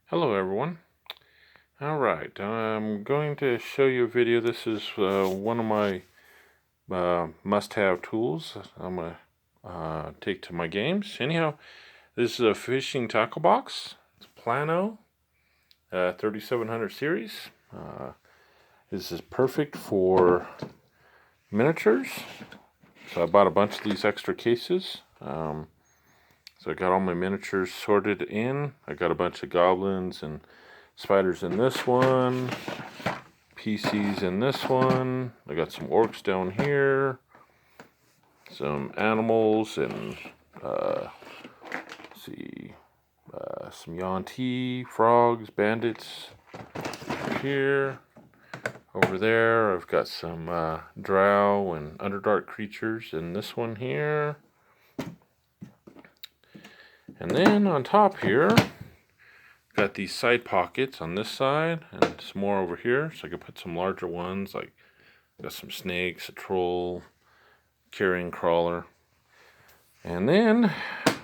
Hello everyone. Alright, I'm going to show you a video. This is one of my must-have tools I'm going to take to my games. Anyhow, this is a fishing tackle box. It's Plano 3700 series. This is perfect for miniatures. So I bought a bunch of these extra cases. So I got all my miniatures sorted in. I got a bunch of goblins and spiders in this one, PCs in this one. I got some orcs down here, some animals, and let's see, some Yuan-Ti, frogs, bandits here. Over there, I've got some drow and underdark creatures in this one here. And then on top here, got these side pockets on this side and some more over here, so I could put some larger ones, like got some snakes, a troll, carrion crawler. And then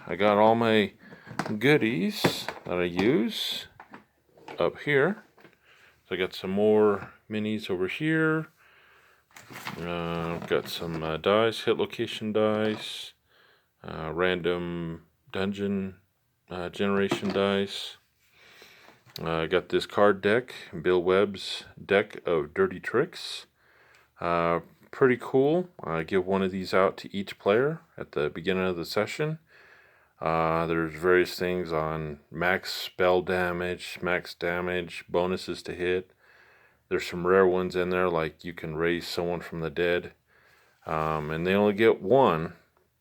I got all my goodies that I use up here. So I got some more minis over here. I've got some dice, hit location dice, random dungeon generation dice. I got this card deck, Bill Webb's deck of dirty tricks. Pretty cool. I give one of these out to each player at the beginning of the session. There's various things on max spell damage, max damage, bonuses to hit. There's some rare ones in there, like you can raise someone from the dead. And they only get one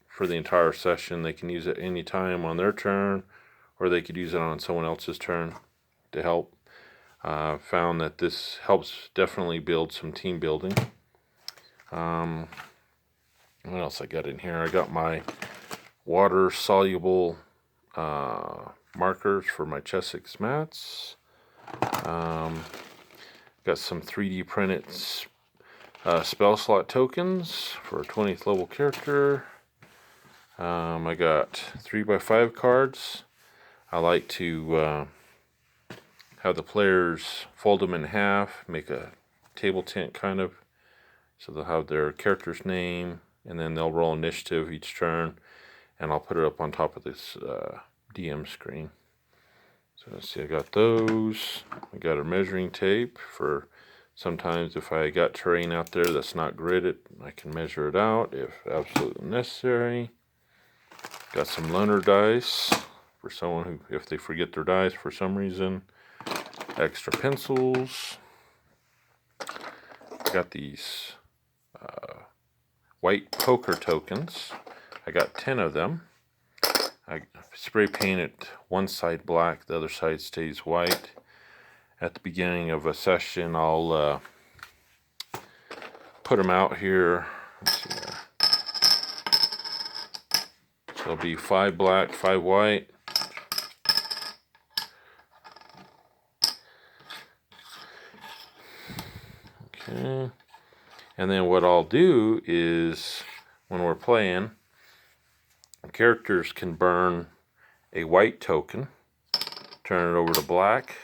for the entire session. They can use it any time on their turn, or they could use it on someone else's turn to help. Found that this helps definitely build some team building. What else I got in here? I got my water soluble markers for my Chessex mats. Got some 3D printed spell slot tokens for a 20th level character. I got 3x5 cards. I like to have the players fold them in half, make a table tent kind of. So they'll have their character's name, and then they'll roll initiative each turn, and I'll put it up on top of this DM screen. So let's see, I got those. I got a measuring tape for sometimes if I got terrain out there that's not gridded, I can measure it out if absolutely necessary. Got some loaner dice for someone who, if they forget their dice for some reason. Extra pencils. Got these white poker tokens. I got 10 of them. I spray painted one side black, the other side stays white. At the beginning of a session, I'll put them out here. Let's see there. So it'll be 5 black, 5 white. Okay. And then what I'll do is, when we're playing, characters can burn a white token, turn it over to black,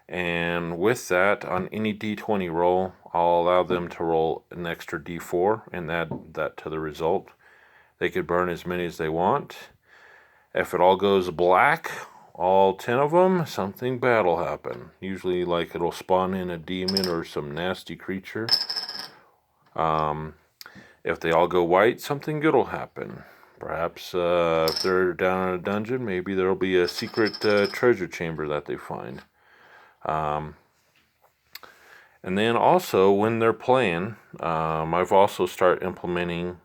and with that, on any d20 roll, I'll allow them to roll an extra d4 and add that to the result. They could burn as many as they want. If it all goes black, all 10 of them, something bad will happen. Usually, like, it'll spawn in a demon or some nasty creature. If they all go white, something good will happen. Perhaps if they're down in a dungeon, maybe there'll be a secret treasure chamber that they find. And then also, when they're playing, I've also started implementing,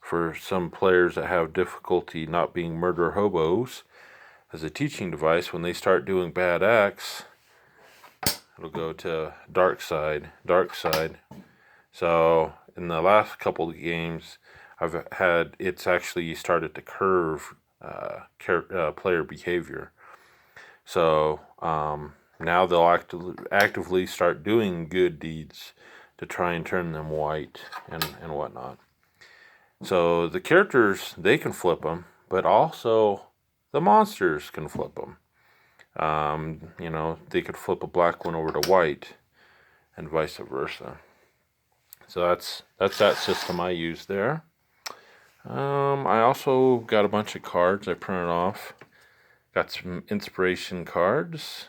for some players that have difficulty not being murder hobos, as a teaching device. When they start doing bad acts, it'll go to dark side. So in the last couple of games, I've had, it's actually started to curve player behavior. So now they'll actively start doing good deeds to try and turn them white and whatnot. So the characters, they can flip them, but also the monsters can flip them. You know, they could flip a black one over to white and vice versa. So that's that system I use there. I also got a bunch of cards I printed off. Got some inspiration cards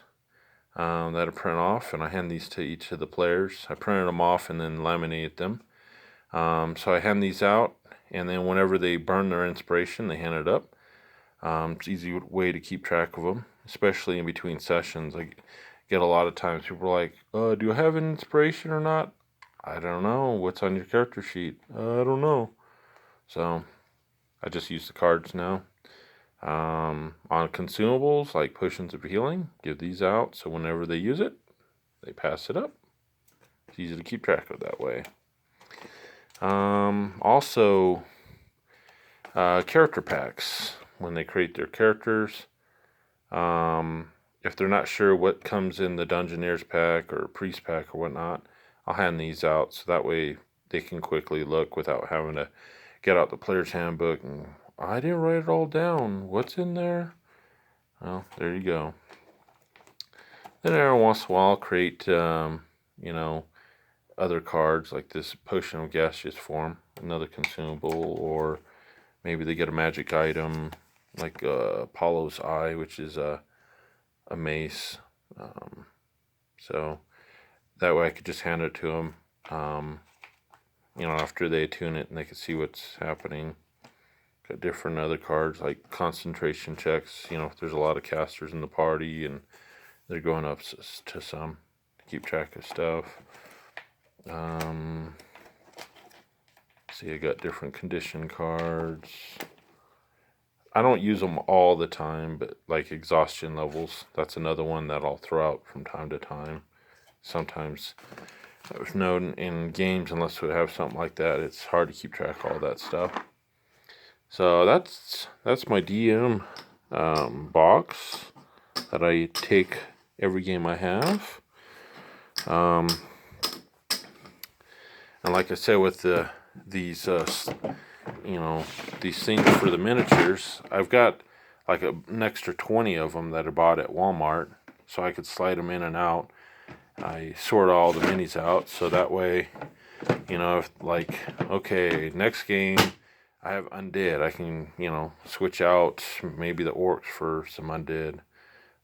that I print off, and I hand these to each of the players. I printed them off and then laminated them. So I hand these out, and then whenever they burn their inspiration, they hand it up. It's an easy way to keep track of them, especially in between sessions. I get a lot of times people are like, do I have an inspiration or not? I don't know. What's on your character sheet? I don't know. So I just use the cards now. On consumables like potions of healing, give these out so whenever they use it, they pass it up. It's easy to keep track of that way. Also, character packs. When they create their characters, if they're not sure what comes in the Dungeoneers pack or Priest pack or whatnot, I'll hand these out so that way they can quickly look without having to get out the player's handbook and I didn't write it all down. What's in there? Well, there you go. Then every once in a while, I'll create, you know, other cards like this Potion of Gaseous Form, another consumable, or maybe they get a magic item like Apollo's Eye, which is a mace. So that way I could just hand it to them, you know, after they attune it and they can see what's happening. Got different other cards like concentration checks, you know, if there's a lot of casters in the party and they're going up to some to keep track of stuff. See, I got different condition cards. I don't use them all the time, but like exhaustion levels, that's another one that I'll throw out from time to time. Sometimes there's no in games, unless we have something like that, it's hard to keep track of all that stuff. So that's my DM box that I take every game I have. And like I said, with these you know, these things for the miniatures, I've got like an extra 20 of them that I bought at Walmart, so I could slide them in and out. I sort all the minis out, so that way, you know, if like, okay, next game I have undead, I can, you know, switch out maybe the orcs for some undead,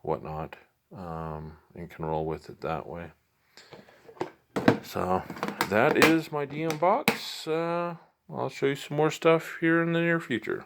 whatnot, and can roll with it that way. So that is my DM box. I'll show you some more stuff here in the near future.